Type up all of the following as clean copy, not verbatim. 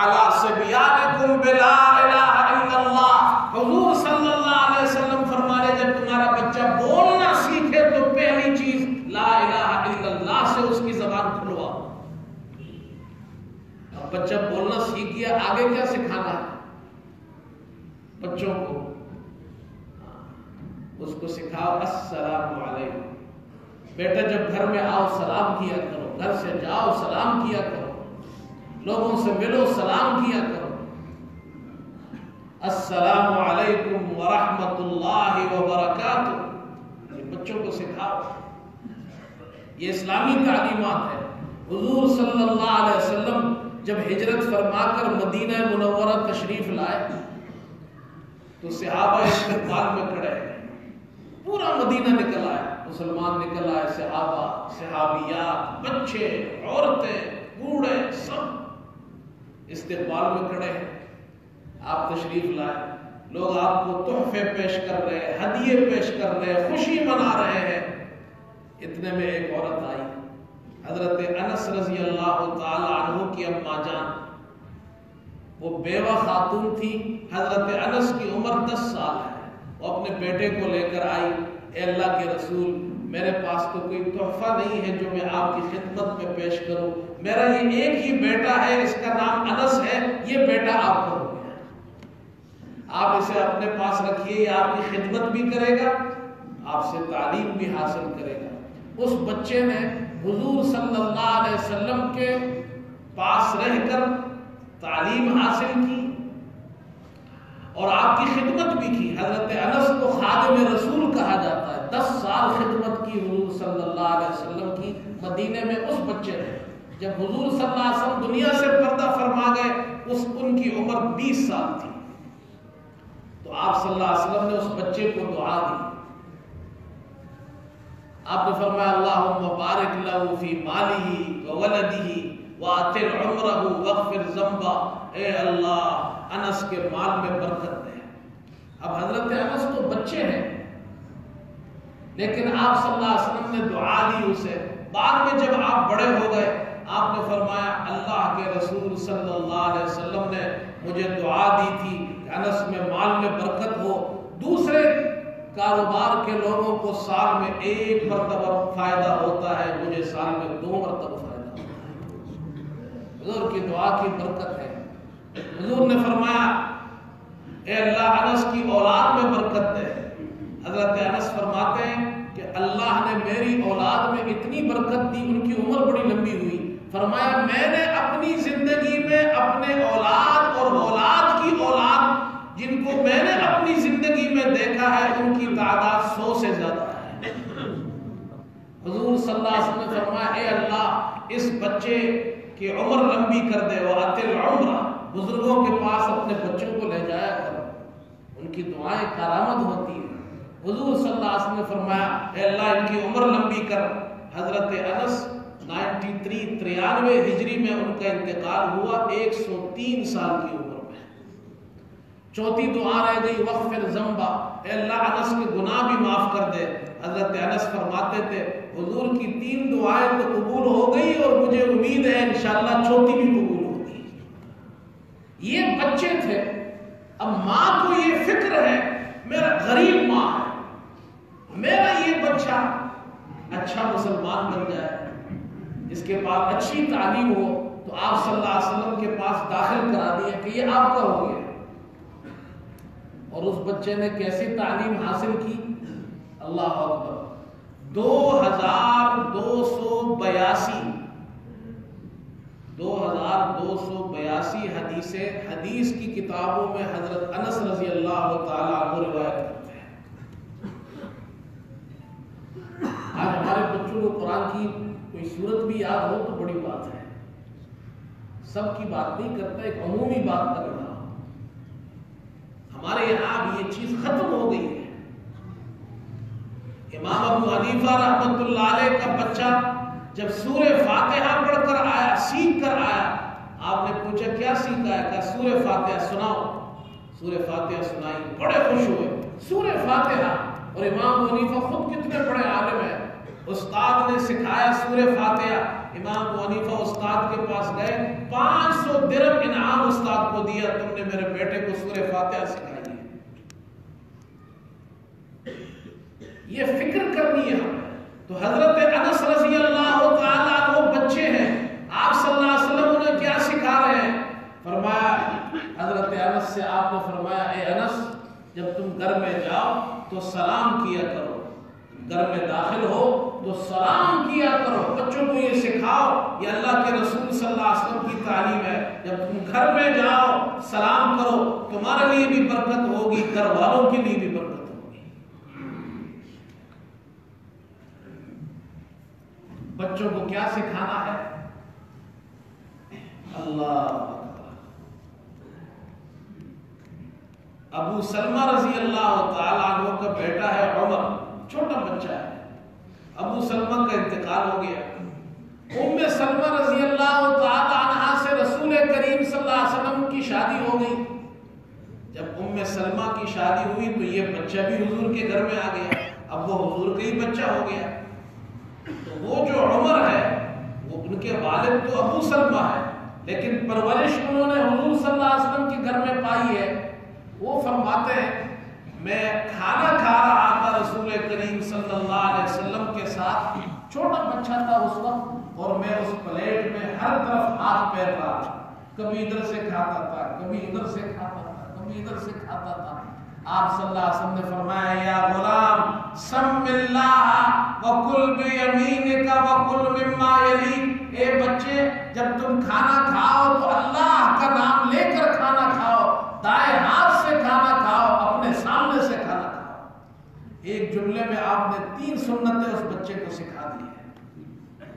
علی صبیانکم بلا الہ الا اللہ. حضور صلی اللہ علیہ وسلم فرمانے جب تمہارا بچہ بولنا سیکھے تو پہلی چیز لا الہ الا اللہ سے اس کی زبان کھلواؤ. اب بچہ بولنا سیکھ گیا، آگے کیا سکھانا ہے بچوں کو؟ اس کو سکھاؤ السلام علیکم. بیٹا جب گھر میں آؤ سلام کیا کرو، گھر سے جاؤ سلام کیا کرو، لوگوں سے ملو سلام کیا کرو. السلام علیکم ورحمۃ اللہ وبرکاتہ. یہ بچوں کو سکھاؤ. یہ اسلامی تعلیمات ہے. حضور صلی اللہ علیہ وسلم جب ہجرت فرما کر مدینہ منورہ تشریف لائے تو صحابہ استقبال میں کھڑے ہیں. پورا مدینہ نکل آیا، مسلمان نکل آئے، صحابہ، صحابیات، بچے، عورتیں، بوڑھے، سب استقبال میں کھڑے ہیں. آپ تشریف لائے، لوگ آپ کو تحفے پیش کر رہے ہیں، ہدیے پیش کر رہے ہیں، خوشی منا رہے ہیں. اتنے میں ایک عورت آئی، حضرت انس رضی اللہ تعالی عنہ کی اماں جان. وہ بیوہ خاتون تھی. حضرت انس کی عمر 10 سال ہے. وہ اپنے بیٹے کو لے کر آئی. اے اللہ کے رسول، میرے پاس تو کوئی تحفہ نہیں ہے جو میں آپ کی خدمت میں پیش کروں. میرا یہ ایک ہی بیٹا ہے، اس کا نام انس ہے، یہ بیٹا آپ کا ہو گیا. آپ اسے اپنے پاس رکھیے، یہ آپ کی خدمت بھی کرے گا، آپ سے تعلیم بھی حاصل کرے گا. اس بچے نے حضور صلی اللہ علیہ وسلم کے پاس رہ کر تعلیم حاصل کی اور آپ کی خدمت بھی کی. حضرت انس کو خادم رسول کہا جاتا ہے. 10 سال خدمت کی حضور صلی اللہ علیہ وسلم کی مدینے میں اس بچے نے. جب حضور صلی اللہ علیہ وسلم دنیا سے پردہ فرما گئے ان کی عمر 20 سال تھی. تو آپ صلی اللہ علیہ وسلم نے اس بچے کو دعا دی. آپ نے فرمایا اللہم بارک لہ فی مالہ وولدہ واطل عمرہ واغفر ذنبہ. اے اللہ انس کے مال میں برکت دے. اب حضرت انس تو بچے ہیں لیکن آپ صلی اللہ علیہ وسلم نے دعا دی اسے. بعد میں جب آپ بڑے ہو گئے آپ نے فرمایا اللہ کے رسول صلی اللہ علیہ وسلم نے مجھے دعا دی تھی کہ انس میں مال میں برکت ہو. دوسرے کاروبار کے لوگوں کو سال میں 1 مرتبہ فائدہ ہوتا ہے، مجھے سال میں 2 مرتبہ فائدہ ہوتا ہے. حضور کی دعا کی برکت ہے. حضور نے فرمایا اے اللہ انس کی اولاد میں برکت دے. حضرت انس فرماتے ہیں کہ اللہ نے میری اولاد میں اتنی برکت دی، ان کی عمر بڑی لمبی ہوئی. فرمایا میں نے اپنی زندگی میں اپنے اولاد اور اولاد کی اولاد جن کو میں نے اپنی زندگی میں دیکھا ہے ان کی تعداد 100 سے زیادہ ہے. حضور صلی اللہ علیہ وسلم نے فرمایا اے اللہ اس بچے کی عمر لمبی کر دے. وَأَطِلْ عُمْرَ. بزرگوں کے پاس اپنے بچوں کو لے جایا کر، ان کی دعائیں کارآمد ہوتی ہیں. حضور صلی اللہ علیہ وسلم نے فرمایا اے اللہ ان کی عمر لمبی کر. حضرت انس 93 ہجری میں ان کا انتقال ہوا 103 سال کی عمر میں. چوتھی دعا رہ گئی وغفر ذنبہ. اے اللہ انس کے گناہ بھی معاف کر دے. حضرت انس فرماتے تھے حضور کی 3 دعائیں تو قبول ہو گئی اور مجھے امید ہے انشاءاللہ چوتھی بھی قبول ہوگی. یہ بچے تھے. اب ماں کو یہ فکر ہے میرا غریب ماں ہے، میرا یہ بچہ اچھا مسلمان بن جائے، اس کے پاس اچھی تعلیم ہو. تو آپ صلی اللہ علیہ وسلم کے پاس داخل کرا دیا کہ یہ آپ کا ہو گیا. اور اس بچے نے کیسی تعلیم حاصل کی؟ اللہ اکبر. 2282 حدیث کی کتابوں میں حضرت انس رضی اللہ تعالیٰ عنہ روایت کرتے ہیں. آج ہمارے بچوں کو قرآن کی کوئی سورت بھی یاد ہو تو بڑی بات ہے. سب کی بات نہیں کرتا، ایک عمومی بات کر رہا ہوں. ہمارے یہاں اب یہ چیز ختم ہو گئی ہے. امام ابو حنیفہ رحمۃ اللہ علیہ کا بچہ جب سورہ فاتحہ پڑھ کر آیا، سیکھ کر آیا، آپ نے پوچھا کیا سیکھا ہے؟ کہا سورہ فاتحہ سناؤ. سورہ فاتحہ سنائی، بڑے خوش ہوئے. سورہ فاتحہ. اور امام ابو حنیفہ خود کتنے بڑے عالم ہیں، استاد نے سکھایا سورہ فاتحہ. امام ابو حنیفہ استاد کے پاس گئے، 500 درہم انعام کو دیا تم نے میرے بیٹے کو سورہ فاتحہ سکھائی ہے. یہ فکر کرنی ہے ہمیں. تو حضرت انس رضی اللہ تعالیٰ عنہ بچے ہیں, آپ صلی اللہ علیہ وسلم انہیں کیا سکھا رہے ہیں؟ فرمایا, حضرت انس سے آپ نے فرمایا, اے انس جب تم گھر میں جاؤ تو سلام کیا کرو, گھر میں داخل ہو تو سلام کیا کرو. بچوں کو یہ سکھاؤ, یہ اللہ کے رسول صلی اللہ علیہ وسلم کی تعلیم ہے. جب تم گھر میں جاؤ سلام کرو, تمہارے لیے بھی برکت ہوگی, گھر والوں کے لیے بھی برکت ہوگی. بچوں کو کیا سکھانا ہے؟ اللہ. ابو سلمہ رضی اللہ تعالیٰ عنہ کا بیٹا ہے عمر, چھوٹا بچہ ہے. ابو سلمہ کا انتقال ہو گیا. ام سلمہ رضی اللہ تعالیٰ عنہ سے رسول کریم صلی اللہ علیہ وسلم کی شادی ہو گئی. جب ام سلمہ کی شادی ہوئی تو یہ بچہ بھی حضور کے گھر میں آ گیا. اب وہ حضور کا ہی بچہ ہو گیا. تو وہ جو عمر ہے وہ ان کے والد تو ابو سلمہ ہے, لیکن پرورش انہوں نے حضور صلی اللہ علیہ وسلم کے گھر میں پائی ہے. وہ فرماتے ہیں میں کھانا کھا رہا تھا رسول کریم صلی اللہ علیہ وسلم کے ساتھ, چھوٹا بچہ تھا اس وقت, اور میں اس پلیٹ میں ہر طرف ہاتھ پھیر رہا تھا. کبھی ادھر سے کھاتا تھا, کبھی ادھر سے کھاتا تھا, کبھی ادھر سے کھاتا تھا. آپ صلی اللہ علیہ وسلم نے فرمایا, یا غلام سم اللہ وکل بیمینک وکل مما یلیک, اے بچے جب تم کھانا کھاؤ تو اللہ کا نام لے کر کھانا کھاؤ, دائیں ہاتھ سے کھانا کھاؤ, اپنے سامنے سے کھانا کھاؤ. ایک جملے میں آپ نے 3 سنتیں اس بچے کو سکھا دی ہیں.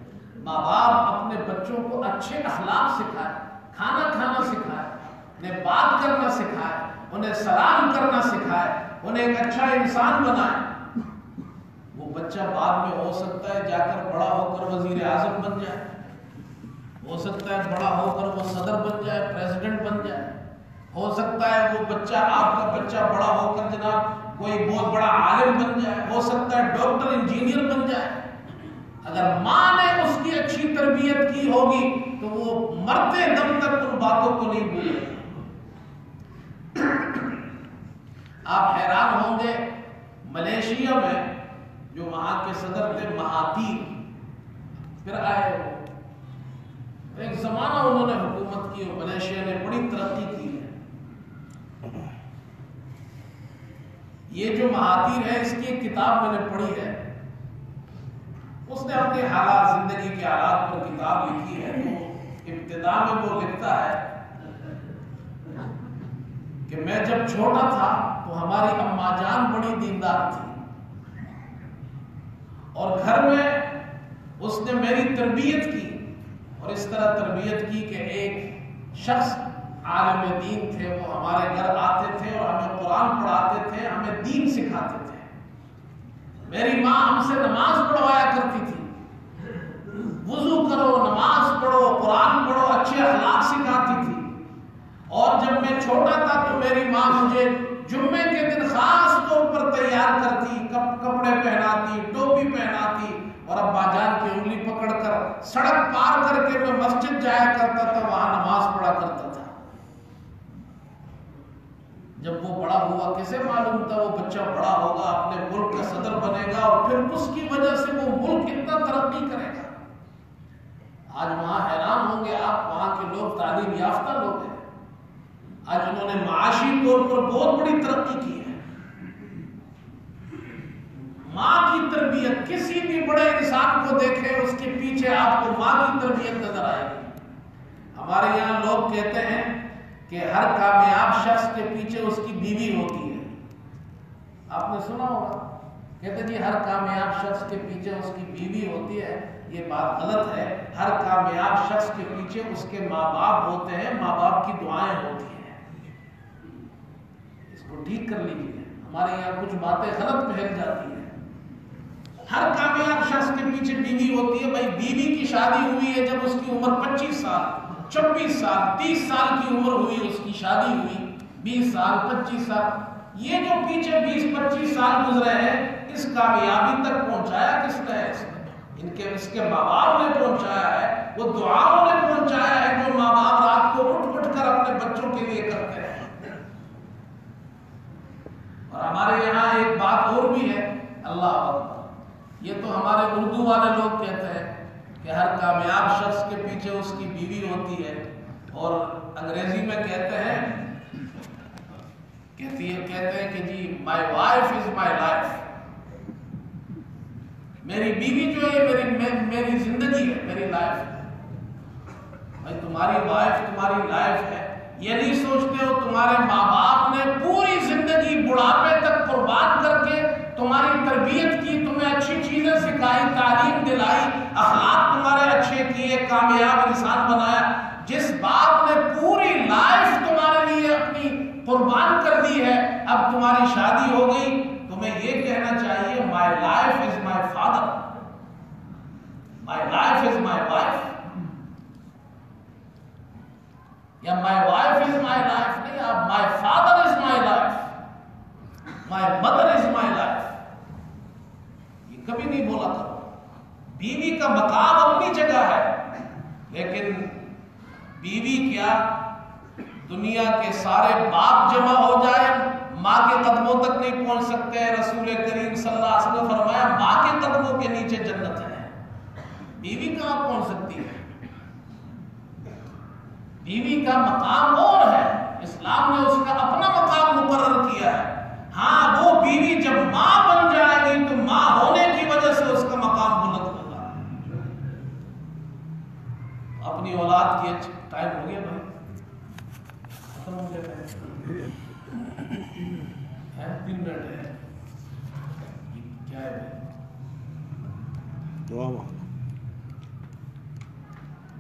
ماں باپ اپنے بچوں کو اچھے اخلاق سکھائے, کھانا کھانا سکھائے, انہیں بات کرنا سکھائے, انہیں سلام کرنا سکھائے, انہیں ایک اچھا انسان بنائے. وہ بچہ بعد میں ہو سکتا ہے جا کر بڑا ہو کر وزیر اعظم بن جائے, ہو سکتا ہے بڑا ہو کر وہ صدر بن جائے, پریزیڈنٹ بن جائے, ہو سکتا ہے وہ بچہ آپ کا بچہ بڑا ہو کر جناب کوئی بہت بڑا عالم بن جائے, ہو سکتا ہے ڈاکٹر انجینئر بن جائے. اگر ماں نے اس کی اچھی تربیت کی ہوگی تو وہ مرتے دم تک ان باتوں کو نہیں بھولے. آپ حیران ہوں گے, ملیشیا میں جو وہاں کے صدر تھے مہاتیر, پھر آئے وہ, ایک زمانہ انہوں نے حکومت کی اور ملیشیا نے بڑی ترقی کی ہے. یہ جو مہاتیر ہے اس کی ایک کتاب میں نے پڑھی ہے, اس نے اپنے حالات, زندگی کے حالات پر کتاب لکھی ہے. تو ابتدا میں وہ لکھتا ہے کہ میں جب چھوٹا تھا تو ہماری اماں جان بڑی دیندار تھی, اور گھر میں اس نے میری تربیت کی, اور اس طرح تربیت کی کہ ایک شخص عالم دین تھے, وہ ہمارے گھر آتے تھے اور ہمیں قرآن پڑھاتے تھے, ہمیں دین سکھاتے تھے. میری ماں ہم سے نماز پڑھوایا کرتی تھی, وضو کرو, نماز پڑھو, قرآن پڑھو, اچھے اخلاق سکھاتی تھی. اور جب میں چھوٹا تھا تو میری ماں مجھے جمعے کے دن خاص طور پر تیار کرتی, کپڑے پہناتی, ٹوپی پہناتی, اور ابا جان کی انگلی پکڑ کر سڑک پار کر کے میں مسجد جایا کرتا تھا, وہاں نماز پڑھا کرتا تھا. جب وہ بڑا ہوا کسے معلوم تھا وہ بچہ بڑا ہوگا, اپنے ملک کا صدر بنے گا, اور پھر اس کی وجہ سے وہ ملک اتنا ترقی کرے گا. آج وہاں حیران ہوں گے آپ, وہاں کے لوگ تعلیم یافتہ لوگ ہیں, آج انہوں نے معاشی طور پر بہت بڑی ترقی کی ہے. ماں کی تربیت, کسی بھی بڑے انسان کو دیکھیں اس کے پیچھے آپ کو ماں کی تربیت نظر آئے گی. ہمارے یہاں لوگ کہتے ہیں کہ ہر کامیاب شخص کے پیچھے اس کی بیوی ہوتی ہے. آپ نے سنا ہوگا, کہتے جی ہر کامیاب شخص کے پیچھے اس کی بیوی ہوتی ہے. یہ بات غلط ہے. ہر کامیاب شخص کے پیچھے اس کے ماں باپ ہوتے ہیں, ماں باپ کی دعائیں ہوتی ہیں. اس کو ٹھیک کر لیجیے, ہمارے یہاں کچھ باتیں غلط پھیل جاتی ہیں. ہر کامیاب شخص کے پیچھے بیوی ہوتی ہے. بھائی بیوی کی شادی ہوئی ہے جب اس کی عمر 25 سال, 26 سال, 30 سال کی عمر ہوئی, اس کی شادی ہوئی, 20 سال, 25 سال, یہ جو پیچھے 20-25 سال گزرے ہیں, اس کامیابی تک پہنچایا کس نے؟ اس کے ماں باپ نے پہنچایا ہے, وہ دعاؤں نے پہنچایا ہے جو ماں باپ رات کو اٹھ اٹھ کر اپنے بچوں کے لیے بیوی ہوتی ہے اور انگریزی میں کہتے ہیں کہ جی مائی وائف از مائی لائف، میری بیوی جو ہے میری زندگی ہے، میری لائف ہے۔ بھائی تمہاری وائف تمہاری لائف ہے، یہ نہیں سوچتے ہو تمہارے ماں باپ نے پوری زندگی بڑھاپے تک قربان کر کے تمہاری تربیت کی، تمہیں اچھی چیزیں سکھائی، تعلیم دلائی، اخلاق تمہارے اچھے کیے، کامیاب انسان بنایا۔ جس باپ نے پوری لائف تمہارے لیے اپنی قربان کر دی ہے، اب تمہاری شادی ہو گئی، تمہیں یہ کہنا چاہیے my life is my father, my life is my wife, یا my wife is my life نہیں، آپ my father is my life, my mother is my life, یہ کبھی نہیں بولا کرو۔ بیوی کا مقام اپنی جگہ ہے، لیکن بیوی کیا دنیا کے سارے باپ جمع ہو جائے ماں کے قدموں تک نہیں پہنچ سکتے۔ رسول کریم صلی اللہ علیہ وسلم نے فرمایا ماں کے قدموں کے نیچے جنت ہے، بیوی کہاں پہنچ سکتی ہے؟ بیوی کا مقام اور ہے، اسلام نے اس کا اپنا مقام مقرر کیا ہے۔ ہاں وہ بیوی جب ماں بن جائے گی تو ماں ہونے کی وجہ سے اس کا مقام بلند ہوگا۔ اپنی اولاد کی ٹائم ہو گیا بھائی، ختم ہو گیا ہے 3 منٹ ہے، کیا ہے بھائی؟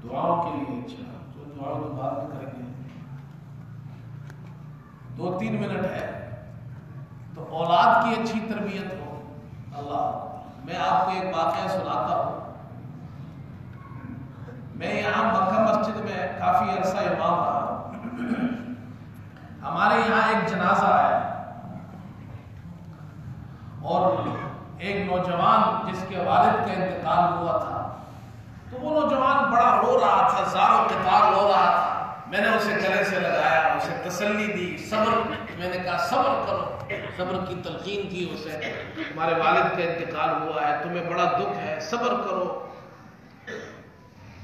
دعاؤں کے لیے، اچھا تو دعا تو بعد میں کریں گے، 2-3 منٹ ہے تو اولاد کی اچھی تربیت ہو۔ اللہ، میں آپ کو ایک واقعہ سناتا ہوں۔ میں یہاں مکہ مسجد میں کافی عرصہ امام رہا، ہمارے یہاں ایک جنازہ آیا اور ایک نوجوان جس کے والد کا انتقال ہوا تھا، تو وہ نوجوان بڑا رو رہا تھا، زار و قطار رو رہا تھا۔ میں نے اسے گلے سے لگایا، اسے تسلی دی، صبر، میں نے کہا صبر کرو، صبر کی تلقین کی اسے، تمہارے والد کا انتقال ہوا ہے، تمہیں بڑا دکھ ہے، صبر کرو۔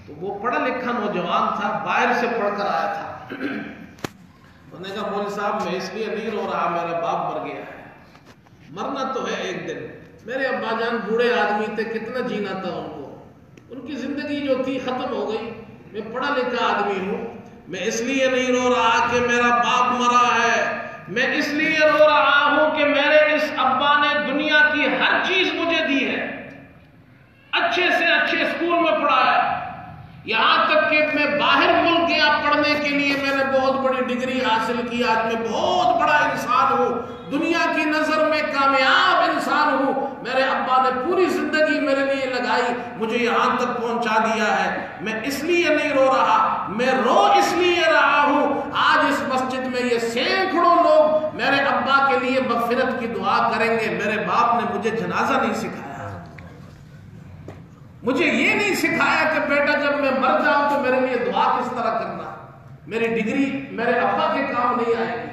تو وہ پڑھا لکھا نوجوان تھا، باہر سے پڑھ کر آیا تھا۔ انہوں نے کہا مولوی صاحب میں اس لیے نہیں رو رہا، میرا باپ مر گیا ہے، مرنا تو ہے ایک دن، میرے ابا جان بوڑھے آدمی تھے، کتنا جینا تھا ان کو، ان کی زندگی جو تھی ختم ہو گئی، میں پڑھا لکھا آدمی ہوں، میں اس لیے نہیں رو رہا کہ میرا باپ مرا ہے، میں اس لیے رو رہا ہوں کہ میرے اس ابا نے دنیا کی ہر چیز مجھے دی ہے، اچھے سے اچھے اسکول میں پڑھایا، یہاں تک کہ میں باہر ملک گیا پڑھنے کے لیے، میں نے بہت بڑی ڈگری حاصل کی، آج میں بہت بڑا انسان ہوں، دنیا کی نظر میں کامیاب انسان ہوں، میرے ابا نے پوری زندگی میرے لیے لگائی، مجھے یہاں تک پہنچا دیا ہے، میں اس لیے نہیں رو رہا، میں رو اس لیے رہا ہوں آج اس مسجد میں یہ سینکڑوں لوگ میرے ابا کے لیے مغفرت کی دعا کریں گے۔ میرے باپ نے مجھے جنازہ نہیں سکھایا، مجھے یہ نہیں سکھایا کہ بیٹا جب میں مر جاؤں تو میرے لیے دعا کس طرح کرنا، میری ڈگری میرے ابا کے کام نہیں آئے گی،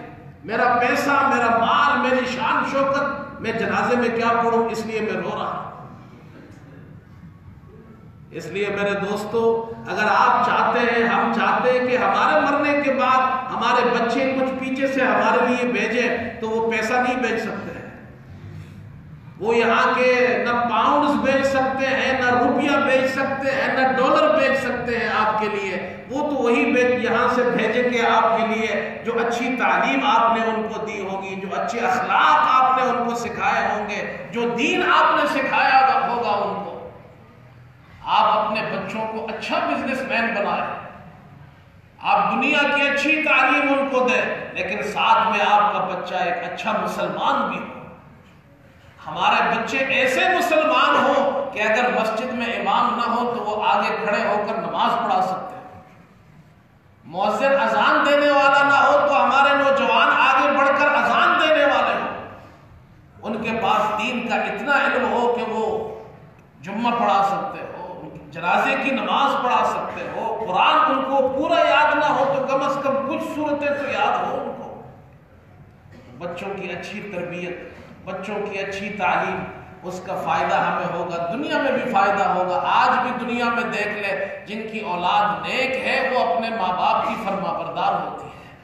میرا پیسہ، میرا مال، میری شان شوکت میں جنازے میں کیا پڑھوں، اس لیے میں رو رہا ہوں۔ اس لیے میرے دوستو، اگر آپ چاہتے ہیں، ہم چاہتے ہیں کہ ہمارے مرنے کے بعد ہمارے بچے کچھ پیچھے سے ہمارے لیے بھیجیں، تو وہ پیسہ نہیں بھیج سکتے ہیں، وہ یہاں کے نہ پاؤنڈز بھیج سکتے ہیں، نہ روپیہ بھیج سکتے ہیں، نہ ڈالر بھیج سکتے ہیں آپ کے لیے، وہ تو وہی یہاں سے بھیجیں گے آپ کے لیے جو اچھی تعلیم آپ نے ان کو دی ہوگی، جو اچھے اخلاق آپ نے ان کو سکھائے ہوں گے، جو دین آپ نے سکھایا ہوگا ان کو۔ آپ اپنے بچوں کو اچھا بزنس مین بنائیں، آپ دنیا کی اچھی تعلیم ان کو دیں، لیکن ساتھ میں آپ کا بچہ ایک اچھا مسلمان بھی ہو۔ ہمارے بچے ایسے مسلمان ہوں کہ اگر مسجد میں امام نہ ہو تو وہ آگے کھڑے ہو کر نماز پڑھا سکتے ہیں، مؤذن اذان دینے والا نہ ہو تو ہمارے نوجوان آگے بڑھ کر اذان دینے والے ہوں، ان کے پاس دین کا اتنا علم ہو کہ وہ جمعہ پڑھا سکتے ہو، جنازے کی نماز پڑھا سکتے ہو، قرآن ان کو پورا یاد نہ ہو تو کم از کم کچھ صورتیں تو یاد ہو ان کو۔ بچوں کی اچھی تربیت، بچوں کی اچھی تعلیم، اس کا فائدہ ہمیں ہوگا، دنیا میں بھی فائدہ ہوگا۔ آج بھی دنیا میں دیکھ لے جن کی اولاد نیک ہے وہ اپنے ماں باپ کی فرما بردار ہوتی ہے،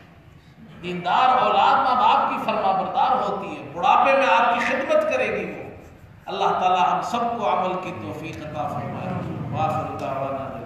دیندار اولاد ماں باپ کی فرما بردار ہوتی ہے، بڑھاپے میں آپ کی خدمت کرے گی وہ۔ اللہ تعالی ہم سب کو عمل کی توفیق عطا فرمائے۔ وآخر دعوانا